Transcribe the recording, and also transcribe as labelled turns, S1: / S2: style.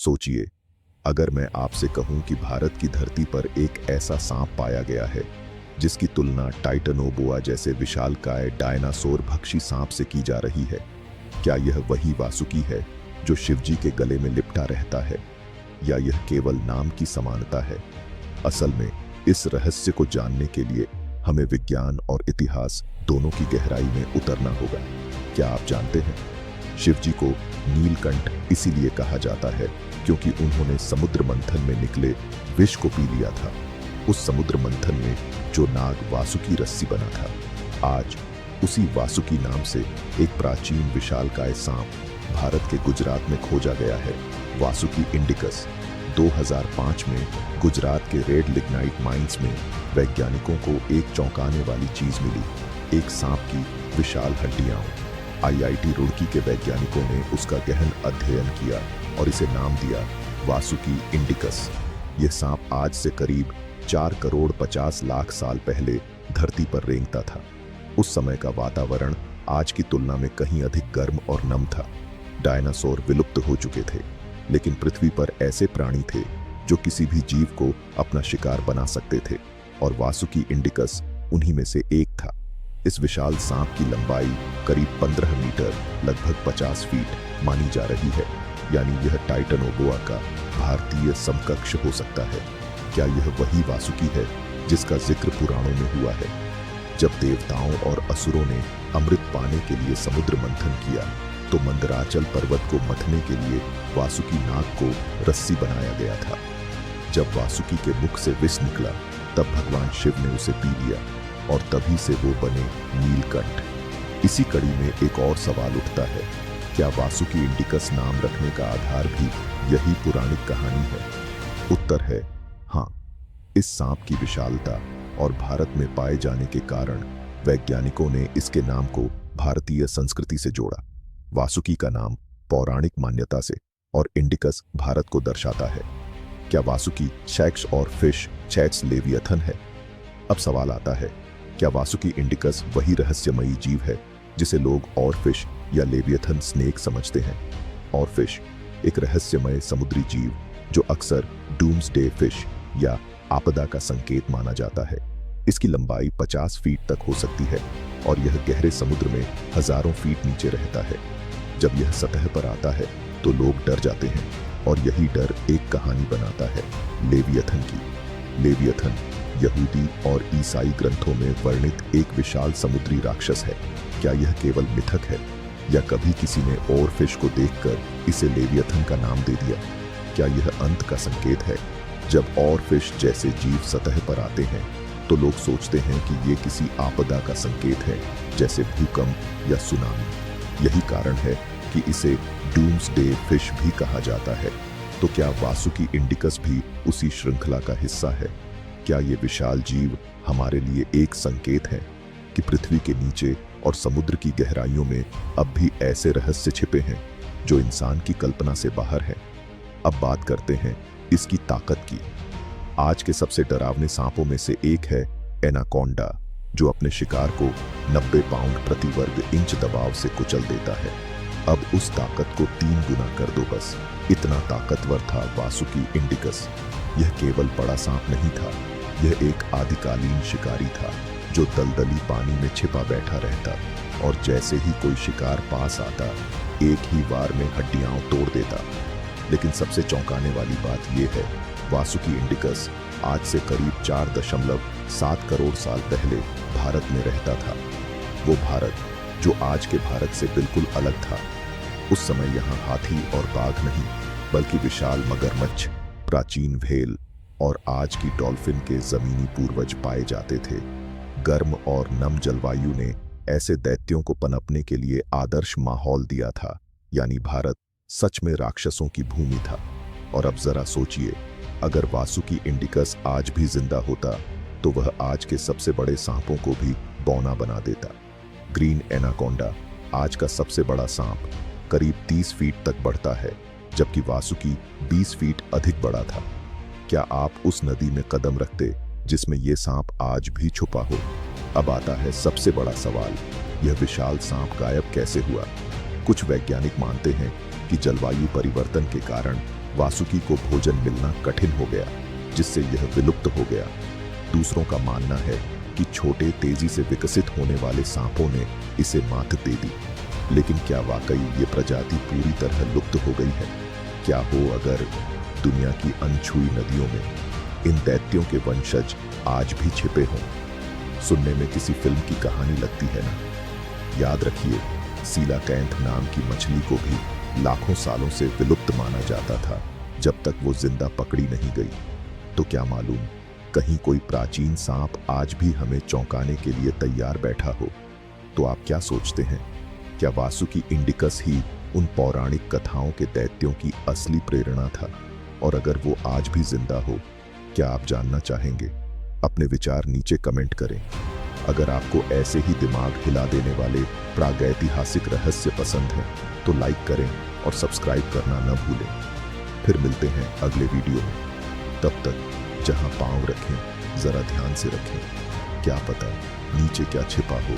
S1: सोचिए, अगर मैं आपसे कहूं कि भारत की धरती पर एक ऐसा सांप पाया गया है जिसकी तुलना टाइटनोबोआ जैसे विशालकाय डायनासोर भक्षी सांप से की जा रही है, क्या यह वही वासुकी है जो शिवजी के गले में लिपटा रहता है, या यह केवल नाम की समानता है? असल में इस रहस्य को जानने के लिए हमें विज्ञान और इतिहास दोनों की गहराई में उतरना होगा। क्या आप जानते हैं, शिवजी को नीलकंठ इसीलिए कहा जाता है क्योंकि उन्होंने समुद्र मंथन में निकले विष को पी लिया था। उस समुद्र मंथन में जो नाग वासुकी रस्सी बना था, आज उसी वासुकी नाम से एक प्राचीन विशालकाय सांप भारत के गुजरात में खोजा गया है। वासुकी इंडिकस 2005 में गुजरात के रेड लिग्नाइट माइंस में वैज्ञानिकों को एक चौंकाने वाली चीज मिली, एक सांप की विशाल हड्डियां। आईआईटी रुड़की के वैज्ञानिकों ने उसका गहन अध्ययन किया और इसे नाम दिया वासुकी इंडिकस। यह सांप आज से करीब 4 करोड़ 50 लाख साल पहले धरती पर रेंगता था। उस समय का वातावरण आज की तुलना में कहीं अधिक गर्म और नम था। डायनासोर विलुप्त हो चुके थे, लेकिन पृथ्वी पर ऐसे प्राणी थे जो किसी भी जीव को अपना शिकार बना सकते थे, और वासुकी इंडिकस उन्हीं में से एक था। इस विशाल सांप की लंबाई करीब 15 मीटर लगभग 50 फीट मानी जा रही है, यानी यह टाइटनोबोआ का भारतीय समकक्ष हो सकता है। क्या यह वही वासुकी है जिसका जिक्र पुराणों में हुआ है? जब देवताओं और असुरों ने अमृत पाने के लिए समुद्र मंथन किया तो मंदराचल पर्वत को मथने के लिए वासुकी नाग को रस्सी बनाया गया था। जब वासुकी के मुख से विष निकला तब भगवान शिव ने उसे पी लिया और तभी से वो बने नीलकंठ। इसी कड़ी में एक और सवाल उठता है, क्या वासुकी इंडिकस नाम रखने का आधार भी यही पौराणिक कहानी है? उत्तर है हाँ। इस सांप की विशालता और भारत में पाए जाने के कारण वैज्ञानिकों ने इसके नाम को भारतीय संस्कृति से जोड़ा। वासुकी का नाम पौराणिक मान्यता से और इंडिकस भारत को दर्शाता है। क्या वासुकी शैक्स और फिश चैट्स लेवियथन है? अब सवाल आता है, क्या वासुकी इंडिकस वही रहस्यमयी जीव है जिसे लोग और फिश या लेवियथन स्नेक समझते हैं? और फिश एक रहस्यमय समुद्री जीव जो अक्सर डूम्सडे फिश या आपदा का संकेत माना जाता है। इसकी लंबाई 50 फीट तक हो सकती है और यह गहरे समुद्र में हजारों फीट नीचे रहता है। जब यह सतह पर आता है तो लोग डर जाते हैं, और यही डर एक कहानी बनाता है लेवियथन की। लेवियथन यहूदी और ईसाई ग्रंथों में वर्णित एक विशाल समुद्री राक्षस है। क्या यह केवल मिथक है, या कभी किसी ने और फिश को देखकर इसे लेवियथन का नाम दे दिया? क्या यह अंत का संकेत है? जब और फिश जैसे जीव सतह पर आते हैं तो लोग सोचते हैं कि ये किसी आपदा का संकेत है, जैसे भूकंप या सुनामी। यही कारण है कि इसे डूम्सडे फिश भी कहा जाता है। तो क्या वासुकी इंडिकस भी उसी श्रृंखला का हिस्सा है? क्या ये विशाल जीव हमारे लिए एक संकेत है कि पृथ्वी के नीचे और समुद्र की गहराइयों में अब भी ऐसे रहस्य छिपे हैं जो इंसान की कल्पना से बाहर है? अब बात करते हैं इसकी ताकत की। आज के सबसे डरावने सांपों में से एक है एनाकोंडा, जो अपने शिकार को 90 पाउंड प्रति वर्ग इंच दबाव से कुचल देता है। अब उस ताकत को 3 गुना कर दो बस। इतना ताकतवर था वासुकी इंडिकस। यह केवल बड़ा सांप नहीं था, यह एक आदिकालीन शिकारी था जो दलदली पानी में छिपा बैठा रहता, और जैसे ही कोई शिकार पास आता एक ही वार में हड्डियां तोड़ देता। लेकिन सबसे चौंकाने वाली बात यह है, वासुकी इंडिकस आज से करीब 4.7 करोड़ साल पहले भारत में रहता था। वो भारत जो आज के भारत से बिल्कुल अलग था। उस समय यहाँ हाथी और बाघ नहीं, बल्कि विशाल मगरमच्छ, प्राचीन व्हेल और आज की डॉल्फिन के जमीनी पूर्वज पाए जाते थे। गर्म और नम जलवायु ने ऐसे दैत्यों को पनपने के लिए आदर्श माहौल दिया था, यानी भारत सच में राक्षसों की भूमि था। और अब जरा सोचिए, अगर वासुकी इंडिकस आज भी जिंदा होता तो वह आज के सबसे बड़े सांपों को भी बौना बना देता। ग्रीन एनाकोंडा आज का सबसे बड़ा सांप करीब 30 फीट तक बढ़ता है, जबकि वासुकी 20 फीट अधिक बड़ा था। क्या आप उस नदी में कदम रखते जिसमें यह सांप आज भी छुपा हो? अब आता है सबसे बड़ा सवाल, यह विशाल सांप गायब कैसे हुआ? कुछ वैज्ञानिक मानते हैं कि जलवायु परिवर्तन के कारण वासुकी को भोजन मिलना कठिन हो गया, जिससे यह विलुप्त हो गया। दूसरों का मानना है कि छोटे तेजी से विकसित होने वाले सांपों ने इसे मात दे दी। लेकिन क्या वाकई ये प्रजाति पूरी तरह लुप्त हो गई है? क्या हो अगर दुनिया की अनछुई नदियों में इन दैत्यों के वंशज आज भी छिपे हों? सुनने में किसी फिल्म की कहानी लगती है ना? याद रखिए, सीलाकैंथ नाम की मछली को भी लाखों सालों से विलुप्त माना जाता था, जब तक वो जिंदा पकड़ी नहीं गई। तो क्या मालूम, कहीं कोई प्राचीन सांप आज भी हमें चौंकाने के लिए तैयार बैठा हो? तो आप क्या सोचते हैं? क्या वासुकी इंडिकस ही उन पौराणिक कथाओं के दैत्यों की असली प्रेरणा था? और अगर वो आज भी जिंदा हो, क्या आप जानना चाहेंगे? अपने विचार नीचे कमेंट करें। अगर आपको ऐसे ही दिमाग हिला देने वाले प्रागैतिहासिक रहस्य पसंद हैं, तो लाइक करें और सब्सक्राइब करना न भूलें। फिर मिलते हैं अगले वीडियो में। तब तक जहां पांव रखें, जरा ध्यान से रखें। क्या पता नीचे क्या छिपा हो।